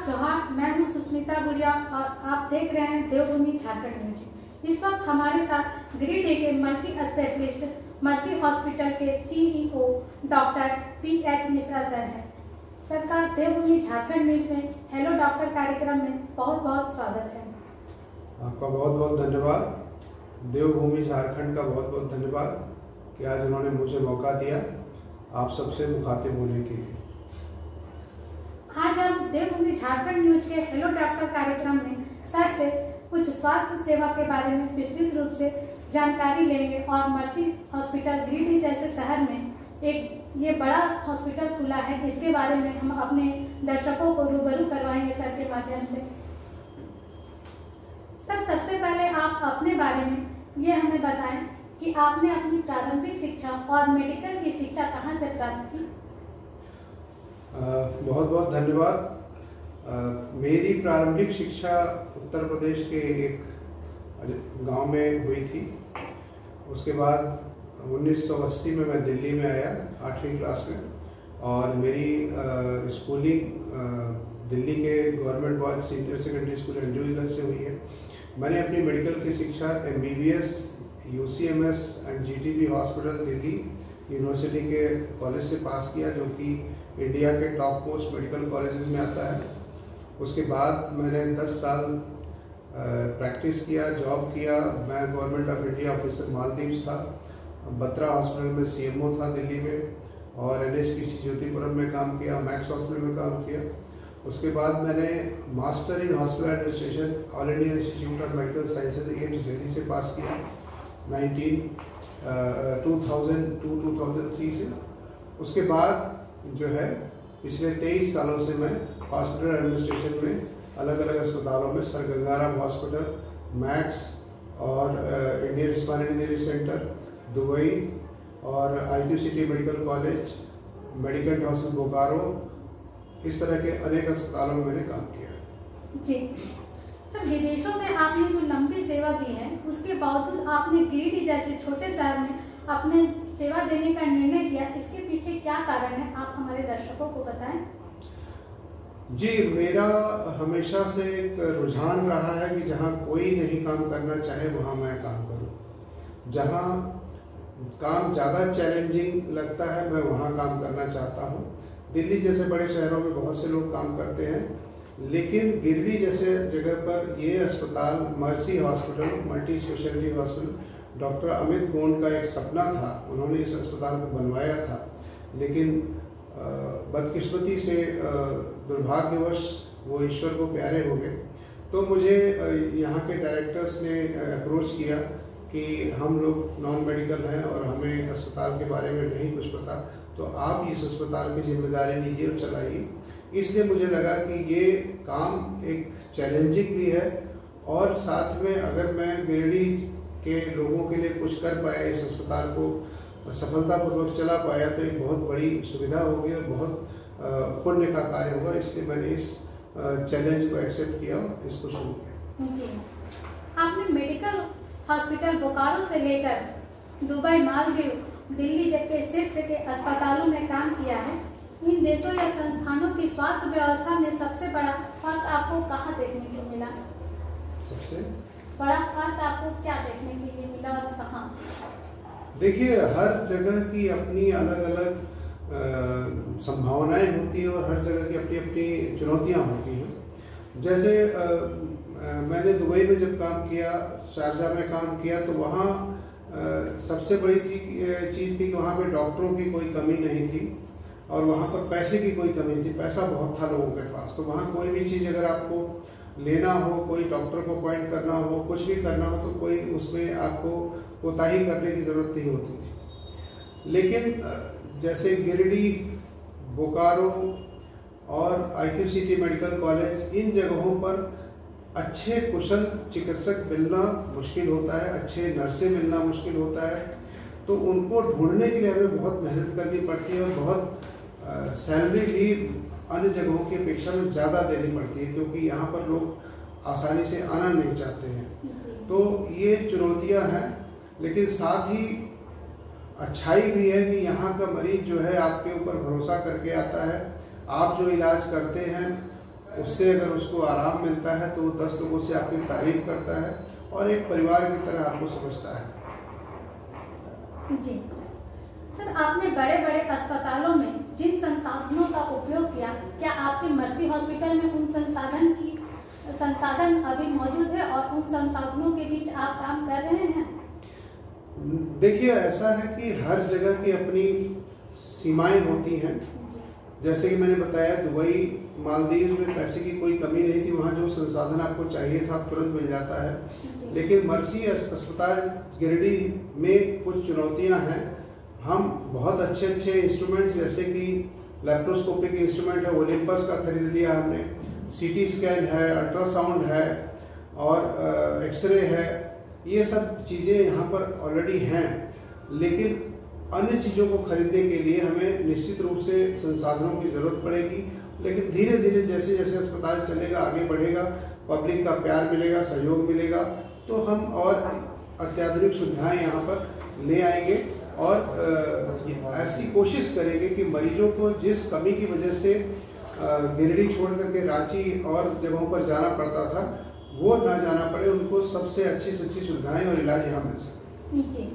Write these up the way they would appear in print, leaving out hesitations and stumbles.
चौहान। मैं हूं सुष्मिता गुड़िया और आप देख रहे हैं देवभूमि झारखंड न्यूज। इस वक्त हमारे साथ गिरिडीह के मल्टी स्पेशलिस्ट मर्सी हॉस्पिटल के CEO doctor pH Mishra sir हैं। सर का देवभूमि झारखंड न्यूज में हेलो डॉक्टर कार्यक्रम में बहुत बहुत स्वागत है। आपका बहुत बहुत धन्यवाद। देवभूमि झारखंड का बहुत बहुत धन्यवाद कि आज उन्होंने मुझे मौका दिया आप सबसे मुखातिब होने के लिए। आज हम देवभूमि झारखंड न्यूज के हेलो डॉक्टर कार्यक्रम में सर से कुछ स्वास्थ्य सेवा के बारे में विस्तृत रूप से जानकारी लेंगे और मर्सी हॉस्पिटल गिरिडीह जैसे शहर में एक ये बड़ा हॉस्पिटल खुला है, इसके बारे में हम अपने दर्शकों को रूबरू करवाएंगे सर के माध्यम से। सर, सबसे पहले आप अपने बारे में ये हमें बताएं कि आपने अपनी प्रारंभिक शिक्षा और मेडिकल की शिक्षा कहाँ से प्राप्त की? बहुत बहुत धन्यवाद। मेरी प्रारंभिक शिक्षा उत्तर प्रदेश के एक गांव में हुई थी। उसके बाद 1980 में मैं दिल्ली में आया 8वीं क्लास में, और मेरी स्कूलिंग दिल्ली के government boys senior secondary school individual से हुई है। मैंने अपनी मेडिकल की शिक्षा MBBS UCMS and GTB hospital Delhi university के कॉलेज से पास किया, जो कि इंडिया के टॉप मोस्ट मेडिकल कॉलेजेस में आता है। उसके बाद मैंने 10 साल प्रैक्टिस किया, जॉब किया। मैं government of India officer Maldives था, बत्रा हॉस्पिटल में CMO था दिल्ली में, और NHPC ज्योतिपुरम में काम किया, मैक्स हॉस्पिटल में काम किया। उसके बाद मैंने master in hospital administration all India institute of medical sciences AIIMS Delhi से पास किया 2002-2003 से। उसके बाद जो है पिछले 23 सालों से मैं हॉस्पिटल एडमिनिस्ट्रेशन में अलग अलग अस्पतालों में सर गंगाराम हॉस्पिटल, मैक्स और Indian spine injury centre Dubai और IQCT medical college, medical hospital Bokaro, इस तरह के अनेक अस्पतालों में मैंने काम किया। जी सर, विदेशों में आपने जो लंबी सेवा दी है, उसके बावजूद आपने गिरिडीह जैसे छोटे शहर में अपने सेवा देने का निर्णय किया, इसके पीछे क्या कारण है, आप हमारे दर्शकों को बताएं। जी, मेरा हमेशा से एक रुझान रहा है कि जहाँ कोई नहीं काम करना चाहे वहाँ मैं काम करूँ। जहाँ काम ज़्यादा चैलेंजिंग लगता है मैं वहाँ काम करना चाहता हूँ। दिल्ली जैसे बड़े शहरों में बहुत से लोग काम करते हैं, लेकिन गिरिडीह जैसे जगह पर ये अस्पताल mercy hospital multi speciality hospital, doctor Amit Gond का एक सपना था। उन्होंने इस अस्पताल को बनवाया था, लेकिन बदकिस्मती से दुर्भाग्यवश वो ईश्वर को प्यारे हो गए। तो मुझे यहाँ के डायरेक्टर्स ने अप्रोच किया कि हम लोग नॉन मेडिकल हैं और हमें अस्पताल के बारे में नहीं कुछ पता, तो आप इस अस्पताल की जिम्मेदारी लीजिए और चलाइए। इसलिए मुझे लगा कि ये काम एक चैलेंजिंग भी है, और साथ में अगर मैं गिरिडीह के लोगों के लिए कुछ कर पाया, इस अस्पताल को सफलतापूर्वक चला पाया, तो एक बहुत बड़ी सुविधा होगी और बहुत पुण्य का कार्य होगा। इसलिए मैंने इस चैलेंज को एक्सेप्ट किया और इसको शुरू किया। जी, आपने मेडिकल हॉस्पिटल बोकारो से लेकर दुबई, मालदीव, दिल्ली जैसे शीर्ष के अस्पतालों में काम किया है। इन देशों या संस्थानों की स्वास्थ्य व्यवस्था में सबसे बड़ा फर्क आपको कहाँ देखने को मिला? सबसे बड़ा फर्क आपको क्या देखने के लिए मिला और कहाँ? देखिए, हर जगह की अपनी अलग अलग संभावनाएं होती हैं और हर जगह की अपनी अपनी चुनौतियां होती हैं। जैसे मैंने दुबई में जब काम किया, शारजा में काम किया, तो वहाँ सबसे बड़ी चीज़ थी कि वहाँ पे डॉक्टरों की कोई कमी नहीं थी और वहाँ पर पैसे की कोई कमी थी। पैसा बहुत था लोगों के पास, तो वहाँ कोई भी चीज़ अगर आपको लेना हो, कोई डॉक्टर को अपॉइंट करना हो, कुछ भी करना हो, तो कोई उसमें आपको कोताही करने की ज़रूरत नहीं होती थी। लेकिन जैसे गिरिडीह, बोकारो और IQCT मेडिकल कॉलेज, इन जगहों पर अच्छे कुशल चिकित्सक मिलना मुश्किल होता है, अच्छे नर्सें मिलना मुश्किल होता है। तो उनको ढूंढने के लिए हमें बहुत मेहनत करनी पड़ती है और बहुत सैलरी भी अन्य जगहों की अपेक्षा में ज़्यादा देनी पड़ती है, क्योंकि यहाँ पर लोग आसानी से आना नहीं चाहते हैं। तो ये चुनौतियाँ हैं, लेकिन साथ ही अच्छाई भी है कि यहाँ का मरीज जो है आपके ऊपर भरोसा करके आता है। आप जो इलाज करते हैं उससे अगर उसको आराम मिलता है तो वो 10 लोगों से आपकी तारीफ करता है और एक परिवार की तरह आपको समझता है। जी सर, आपने बड़े बड़े अस्पतालों में जिन संसाधनों का उपयोग किया, क्या आपके मर्सी हॉस्पिटल में उन संसाधन अभी मौजूद है और उन संसाधनों के बीच आप काम कर रहे हैं? देखिए, ऐसा है कि हर जगह की अपनी सीमाएं होती हैं। जैसे कि मैंने बताया, दुबई मालदीव में पैसे की कोई कमी नहीं थी, वहाँ जो संसाधन आपको चाहिए था तुरंत मिल जाता है। लेकिन मर्सी अस्पताल गिरिडीह में कुछ चुनौतियाँ हैं। हम बहुत अच्छे अच्छे इंस्ट्रूमेंट, जैसे कि लैप्रोस्कोपिक इंस्ट्रूमेंट है ओलिम्पस का खरीद लिया हमने, सीटी स्कैन है, अल्ट्रासाउंड है और एक्सरे है, ये सब चीज़ें यहाँ पर ऑलरेडी हैं। लेकिन अन्य चीज़ों को खरीदने के लिए हमें निश्चित रूप से संसाधनों की ज़रूरत पड़ेगी। लेकिन धीरे धीरे जैसे जैसे अस्पताल चलेगा, आगे बढ़ेगा, पब्लिक का प्यार मिलेगा, सहयोग मिलेगा, तो हम और अत्याधुनिक सुविधाएं यहाँ पर ले आएंगे और ऐसी कोशिश करेंगे कि मरीजों को जिस कमी की वजह से गिरिडीह छोड़ करके रांची और जगहों पर जाना पड़ता था, वो ना जाना पड़े, उनको सबसे अच्छी से अच्छी सुविधाएं और इलाज यहाँ मिल सके। जी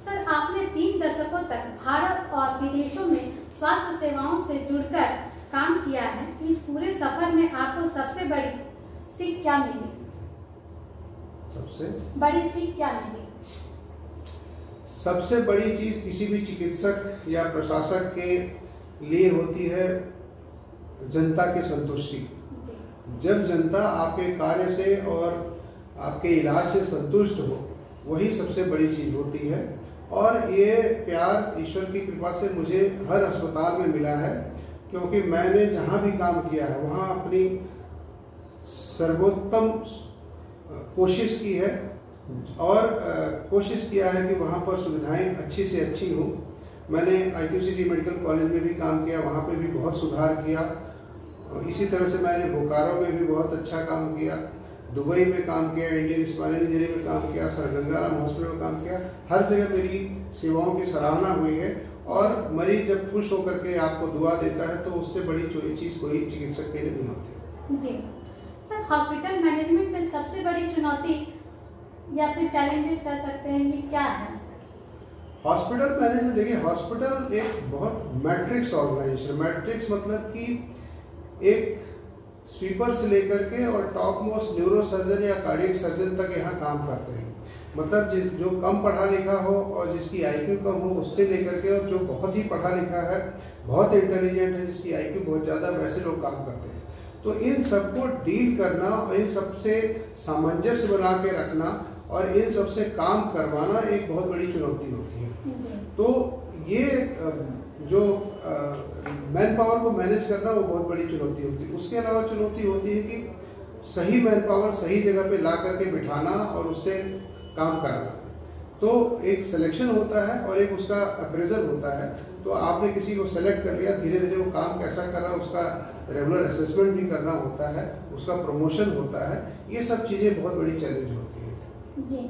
सर, आपने 3 दशकों तक भारत और विदेशों में स्वास्थ्य सेवाओं से जुड़कर काम किया है। इस पूरे सफर में आपको सबसे बड़ी सीख क्या मिली? सबसे बड़ी सीख क्या मिली? सबसे बड़ी चीज किसी भी चिकित्सक या प्रशासक के लिए होती है जनता की संतुष्टि। जब जनता आपके कार्य से और आपके इलाज से संतुष्ट हो, वही सबसे बड़ी चीज होती है। और ये प्यार ईश्वर की कृपा से मुझे हर अस्पताल में मिला है, क्योंकि मैंने जहाँ भी काम किया है वहाँ अपनी सर्वोत्तम कोशिश की है और कोशिश किया है कि वहाँ पर सुविधाएं अच्छी से अच्छी हों। मैंने IQCT मेडिकल कॉलेज में भी काम किया, वहाँ पे भी बहुत सुधार किया। इसी तरह से मैंने बोकारो में भी बहुत अच्छा काम किया, दुबई में काम किया, इंडियन स्माइल इंजीनियरिंग में काम किया, सर गंगाराम हॉस्पिटल में काम किया। हर जगह मेरी सेवाओं की सराहना हुई है और मरीज जब खुश होकर के आपको दुआ देता है तो उससे बड़ी चीज़ कोई चिकित्सक के लिए नहीं होती। जी सर, हॉस्पिटल मैनेजमेंट में सबसे बड़ी चुनौती या फिर चैलेंजेस कह सकते हैं कि क्या है? हॉस्पिटल मैनेजमेंट, देखिए, हॉस्पिटल एक बहुत मैट्रिक्स ऑर्गेनाइजेशन। मैट्रिक्स मतलब कि एक स्वीपर से लेकर के और टॉप मोस्ट न्यूरो सर्जन या कार्डियक सर्जन तक यहाँ काम करते हैं। मतलब जो कम पढ़ा लिखा हो और जिसकी IQ कम हो, उससे लेकर के और जो बहुत ही पढ़ा लिखा है, बहुत इंटेलिजेंट है, जिसकी IQ बहुत ज़्यादा, वैसे लोग काम करते हैं। तो इन सबको डील करना और इन सबसे सामंजस्य बना के रखना और इन सबसे काम करवाना एक बहुत बड़ी चुनौती होती है। तो ये जो मैन पावर को मैनेज करना वो बहुत बड़ी चुनौती होती है। उसके अलावा चुनौती होती है कि सही मैन पावर सही जगह पे ला करके बिठाना और उससे काम कराना। तो एक सिलेक्शन होता है और एक उसका अप्रेजल होता है। तो आपने किसी को सेलेक्ट कर लिया, धीरे धीरे वो काम कैसा कर रहा है उसका रेगुलर असेसमेंट भी करना होता है, उसका प्रमोशन होता है। ये सब चीज़ें बहुत बड़ी चैलेंज होती है। जी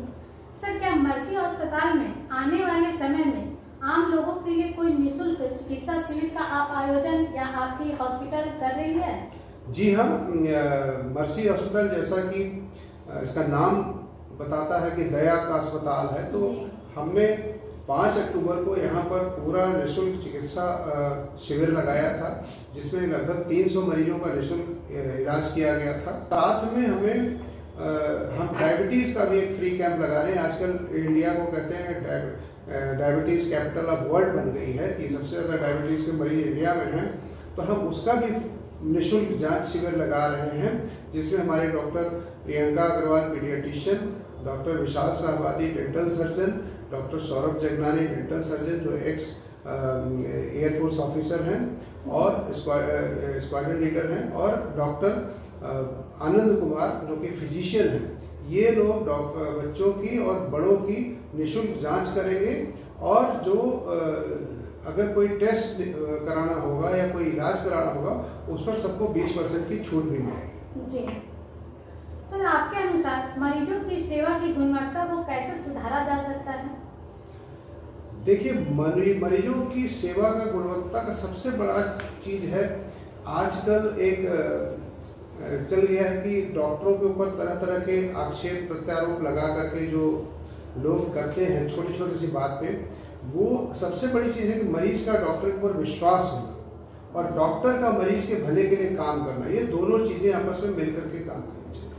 सर, क्या मर्सी अस्पताल में आने वाले समय में आम लोगों के लिए कोई निःशुल्क चिकित्सा शिविर का आप आयोजन या आपकी हॉस्पिटल कर रही है? जी, हम मर्सी अस्पताल, जैसा कि इसका नाम बताता है कि दया का अस्पताल है, तो हमने 5 अक्टूबर को यहाँ पर पूरा निःशुल्क चिकित्सा शिविर लगाया था, जिसमें लगभग 300 मरीजों का निःशुल्क इलाज किया गया था। साथ में हम डायबिटीज़ का भी एक फ्री कैंप लगा रहे हैं। आजकल इंडिया को कहते हैं डायबिटीज़ कैपिटल ऑफ वर्ल्ड बन गई है कि सबसे ज़्यादा डायबिटीज़ के मरीज इंडिया में हैं। तो हम उसका भी निःशुल्क जांच शिविर लगा रहे हैं, जिसमें हमारे doctor Priyanka Agarwal paediatrician, doctor Vishal Shahbadi dental surgeon, doctor Saurabh Jagnani dental surgeon जो एक्स एयरफोर्स ऑफिसर हैं और स्क्वाड्रन लीडर हैं, और डॉक्टर आनंद कुमार जो कि फिजिशियन हैं। ये लोग बच्चों की और बड़ों की निःशुल्क जांच करेंगे और जो अगर कोई टेस्ट कराना होगा या कोई इलाज कराना होगा उस पर सबको 20% की छूट भी मिलेगी। जी सर, आपके अनुसार मरीजों की सेवा की गुणवत्ता को कैसे सुधारा जा सकता है? देखिए, मरीजों की सेवा का गुणवत्ता का सबसे बड़ा चीज है, आजकल एक चल गया है कि डॉक्टरों के ऊपर तरह तरह के आक्षेप प्रत्यारोप लगा करके जो लोग करते हैं छोटी छोटी सी बात पे, वो सबसे बड़ी चीज़ है कि मरीज का डॉक्टर के ऊपर विश्वास होना और डॉक्टर का मरीज के भले के लिए काम करना, ये दोनों चीज़ें आपस में मिल करके काम करनी चाहिए।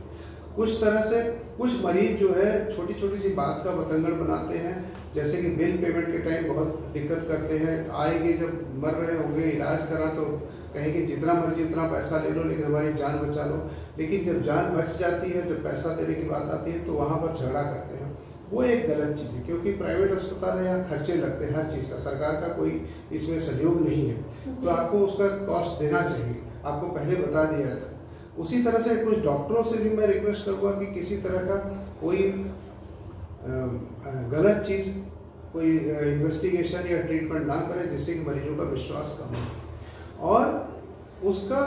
कुछ तरह से कुछ मरीज जो है छोटी छोटी सी बात का बतंगड़ बनाते हैं, जैसे कि बिल पेमेंट के टाइम बहुत दिक्कत करते हैं। आएंगे जब मर रहे होंगे, इलाज करा तो कहेंगे जितना मर्जी उतना पैसा ले लो लेकिन हमारी जान बचा लो, लेकिन जब जान बच जाती है, जब पैसा देने की बात आती है तो वहाँ पर झगड़ा करते हैं। वो एक गलत चीज़ है, क्योंकि प्राइवेट अस्पताल है, यहाँ खर्चे लगते हैं हर चीज़ का, सरकार का कोई इसमें सहयोग नहीं है, तो आपको उसका कॉस्ट देना चाहिए, आपको पहले बता दिया जाता है। उसी तरह से कुछ डॉक्टरों से भी मैं रिक्वेस्ट करूँगा कि किसी तरह का कोई गलत चीज़, कोई इन्वेस्टिगेशन या ट्रीटमेंट ना करें जिससे कि मरीजों का विश्वास कम हो। और उसका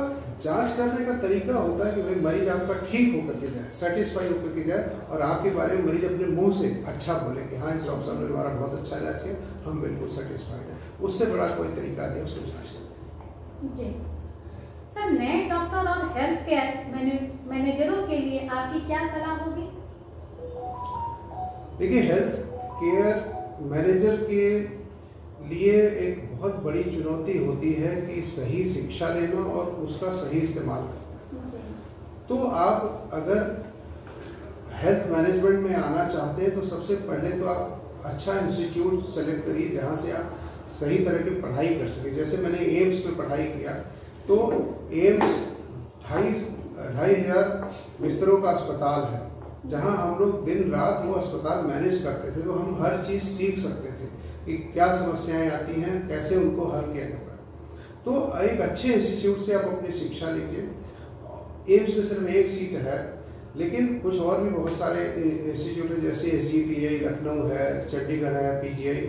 जांच करने का तरीका होता है कि भाई मरीज आपका ठीक होकर के जाए, सेटिस्फाई होकर के जाए और आपके बारे में मरीज अपने मुंह से अच्छा बोले कि हाँ इस डॉक्टर साहब ने हमारा बहुत अच्छा इलाज किया, हम बिल्कुल सेटिस्फाइड हैं। उससे बड़ा कोई तरीका नहीं उसको जांच करने। जी सर, नए डॉक्टर और हेल्थ केयर मैनेजरों के लिए आपकी क्या सलाह होगी? देखिए, हेल्थ केयर मैनेजर के लिए एक बहुत बड़ी चुनौती होती है कि सही शिक्षा लेना और उसका सही इस्तेमाल करना। तो आप अगर हेल्थ मैनेजमेंट में आना चाहते हैं तो सबसे पहले तो आप अच्छा इंस्टीट्यूट सेलेक्ट करिए जहाँ से आप सही तरह की पढ़ाई कर सकें। जैसे मैंने एम्स में पढ़ाई किया तो एम्स 2,500 बिस्तरों का अस्पताल है, जहाँ हम लोग दिन रात वो अस्पताल मैनेज करते थे, तो हम हर चीज़ सीख सकते थे कि क्या समस्याएं आती हैं, कैसे उनको हल किया जाता है। तो एक अच्छे इंस्टीट्यूट से आप अपनी शिक्षा लीजिए। एम्स में सिर्फ एक सीट है, लेकिन कुछ और भी बहुत सारे इंस्टीट्यूट हैं, जैसे SGPI लखनऊ है, चंडीगढ़ है, PGI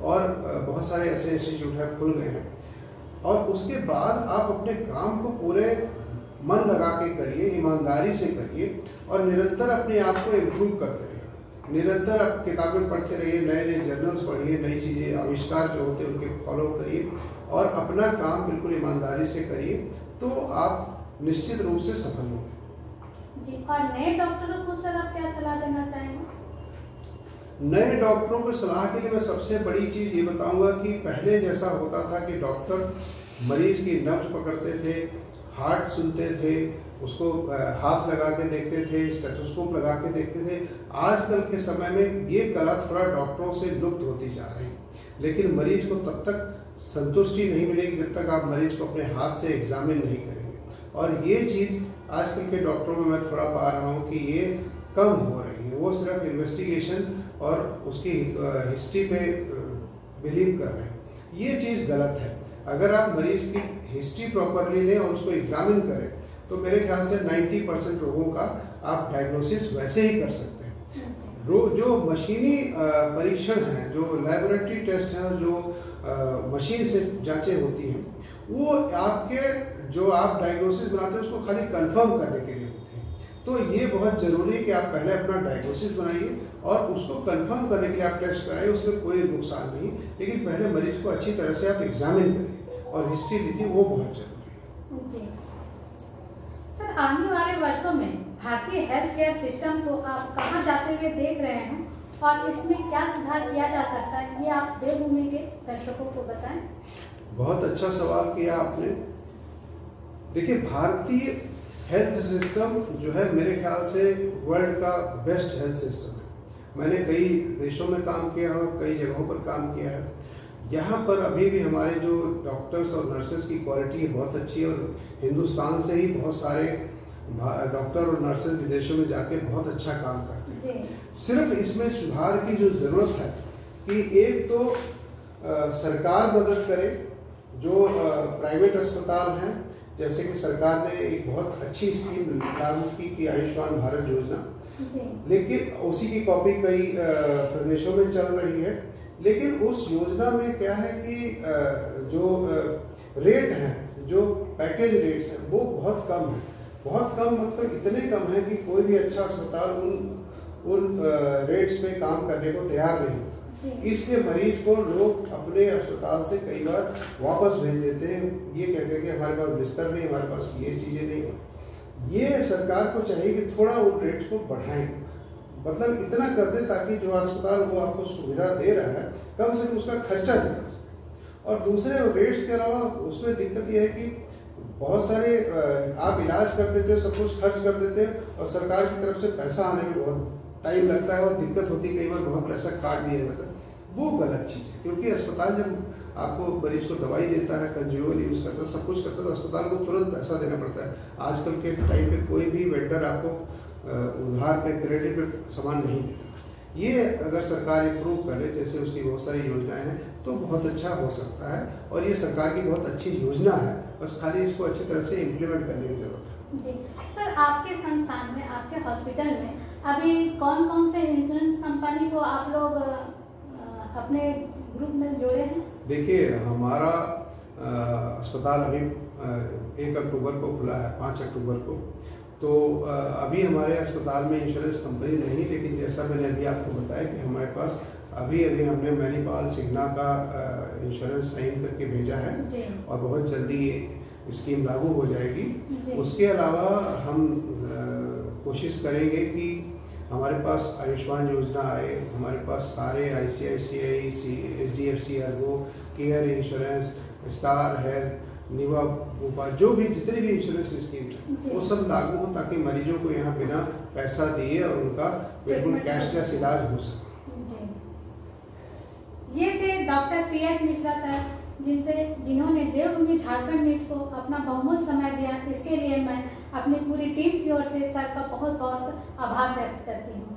और बहुत सारे ऐसे इंस्टीट्यूट हैं खुल गए हैं। और उसके बाद आप अपने काम को पूरे मन लगा के करिए, ईमानदारी से करिए और निरंतर अपने आप को इम्प्रूव करते रहिए। निरंतर आप किताबें पढ़ते रहिए, नए नए जर्नल्स पढ़िए, नई चीज़ें आविष्कार जो होते हैं उनके फॉलो करिए और अपना काम बिल्कुल ईमानदारी से करिए, तो आप निश्चित रूप से सफल होंगे। जी, और नए डॉक्टरों को सर आप क्या सलाह देना चाहेंगे? नए डॉक्टरों को सलाह के लिए मैं सबसे बड़ी चीज़ ये बताऊंगा कि पहले जैसा होता था कि डॉक्टर मरीज की नब्ज पकड़ते थे, हार्ट सुनते थे, उसको हाथ लगा के देखते थे, स्टेथोस्कोप लगा के देखते थे। आजकल के समय में ये कला थोड़ा डॉक्टरों से लुप्त होती जा रही है, लेकिन मरीज को तब तक संतुष्टि नहीं मिलेगी जब तक आप मरीज को अपने हाथ से एग्जामिन नहीं करेंगे। और ये चीज़ आजकल के डॉक्टरों में मैं थोड़ा पा रहा हूँ कि ये कम हो रही है। वो सिर्फ इन्वेस्टिगेशन और उसकी हिस्ट्री पे बिलीव कर रहे हैं। ये चीज़ गलत है। अगर आप मरीज की हिस्ट्री प्रॉपरली लें और उसको एग्जामिन करें तो मेरे ख्याल से 90% रोगों का आप डायग्नोसिस वैसे ही कर सकते हैं। जो मशीनी परीक्षण हैं, जो लैबोरेटरी टेस्ट हैं, जो मशीन से जांचें होती हैं, वो आपके जो आप डायग्नोसिस बनाते हैं उसको खाली कंफर्म करने के लिए होती है। तो ये बहुत ज़रूरी है कि आप पहले अपना डायग्नोसिस बनाइए और उसको कंफर्म करने के लिए आप टेस्ट कराइए, उसमें कोई नुकसान नहीं, लेकिन पहले मरीज को अच्छी तरह से आप एग्जामिन करिए और हिस्ट्री लीजिए, वो बहुत जरूरी है। जी सर, आने वाले वर्षों में भारतीय हेल्थ केयर सिस्टम को आप कहाँ जाते हुए देख रहे हैं और इसमें क्या सुधार किया जा सकता है, ये आप देवभूमि के दर्शकों को बताएं। बहुत अच्छा सवाल किया आपने। देखिए, भारतीय हेल्थ सिस्टम जो है मेरे ख्याल से वर्ल्ड का बेस्ट हेल्थ सिस्टम है। मैंने कई देशों में काम किया है और कई जगहों पर काम किया है। यहाँ पर अभी भी हमारे जो डॉक्टर्स और नर्सेस की क्वालिटी बहुत अच्छी है और हिंदुस्तान से ही बहुत सारे डॉक्टर और नर्सेस विदेशों में जाके बहुत अच्छा काम करते हैं। सिर्फ इसमें सुधार की जो ज़रूरत है कि एक तो सरकार मदद करे, जो प्राइवेट अस्पताल हैं, जैसे कि सरकार ने एक बहुत अच्छी स्कीम लागू की आयुष्मान भारत योजना, लेकिन उसी की कॉपी कई प्रदेशों में चल रही है। लेकिन उस योजना में क्या है कि जो रेट हैं, जो पैकेज रेट्स हैं, वो बहुत कम है। बहुत कम मतलब इतने कम है कि कोई भी अच्छा अस्पताल उन रेट्स पे काम करने को तैयार नहीं होता। इसलिए मरीज को लोग अपने अस्पताल से कई बार वापस भेज देते हैं, ये कहते हैं कि हमारे पास बिस्तर नहीं, हमारे पास ये चीज़ें नहीं। ये सरकार को चाहिए कि थोड़ा उन रेट्स को बढ़ाएं, मतलब इतना कर दे ताकि जो अस्पताल वो आपको सुविधा दे रहा है कम से कम उसका खर्चा निकल सके। और दूसरे रेट्स के अलावा उसमें दिक्कत ये है कि बहुत सारे आप इलाज कर देते हो, सब कुछ खर्च कर देते हो और सरकार की तरफ से पैसा आने में बहुत टाइम लगता है और दिक्कत होती है, कई बार बहुत पैसा काट दिया जाता है। वो गलत चीज़ है, क्योंकि अस्पताल जब आपको मरीज को दवाई देता है, कंज्यूमर यूज़ करता है, सब कुछ करता है, तो अस्पताल को तुरंत पैसा देना पड़ता है। आजकल के टाइम पे कोई भी वेंडर आपको उधार पे, क्रेडिट पे सामान नहीं देता। ये अगर सरकार इम्प्रूव करे, जैसे उसकी बहुत सारी योजनाएं हैं, तो बहुत अच्छा हो सकता है और ये सरकार की बहुत अच्छी योजना है, बस खाली इसको अच्छी तरह से इम्प्लीमेंट करने की जरूरत है। जी सर, आपके संस्थान में, आपके हॉस्पिटल में अभी कौन कौन से इंश्योरेंस कंपनी को आप लोग अपने ग्रुप में जोड़े हैं? देखिए, हमारा अस्पताल अभी 1 अक्टूबर को खुला है, 5 अक्टूबर को, तो अभी हमारे अस्पताल में इंश्योरेंस कंपनी नहीं, लेकिन जैसा मैंने अभी आपको बताया कि हमारे पास अभी हमने मैनीपाल सिग्ना का इंश्योरेंस साइन करके भेजा है और बहुत जल्दी ये स्कीम लागू हो जाएगी। उसके अलावा हम कोशिश करेंगे कि हमारे पास आयुष्मान योजना आए, हमारे पास सारे ICICI, HDFC Ergo, care insurance, star health, Niva भोपाल, जो भी जितने भी इंश्योरेंस स्कीम है वो सब लागू हो, ताकि मरीजों को यहाँ बिना पैसा दिए और उनका बिल्कुल कैशलेस इलाज हो सके। ये थे डॉक्टर PH मिश्रा सर, जिन्होंने देवभूमि झारखंड न्यूज को अपना बहुमूल्य समय दिया। इसके लिए मैं अपनी पूरी टीम की ओर से सर का बहुत बहुत आभार व्यक्त करती हूँ।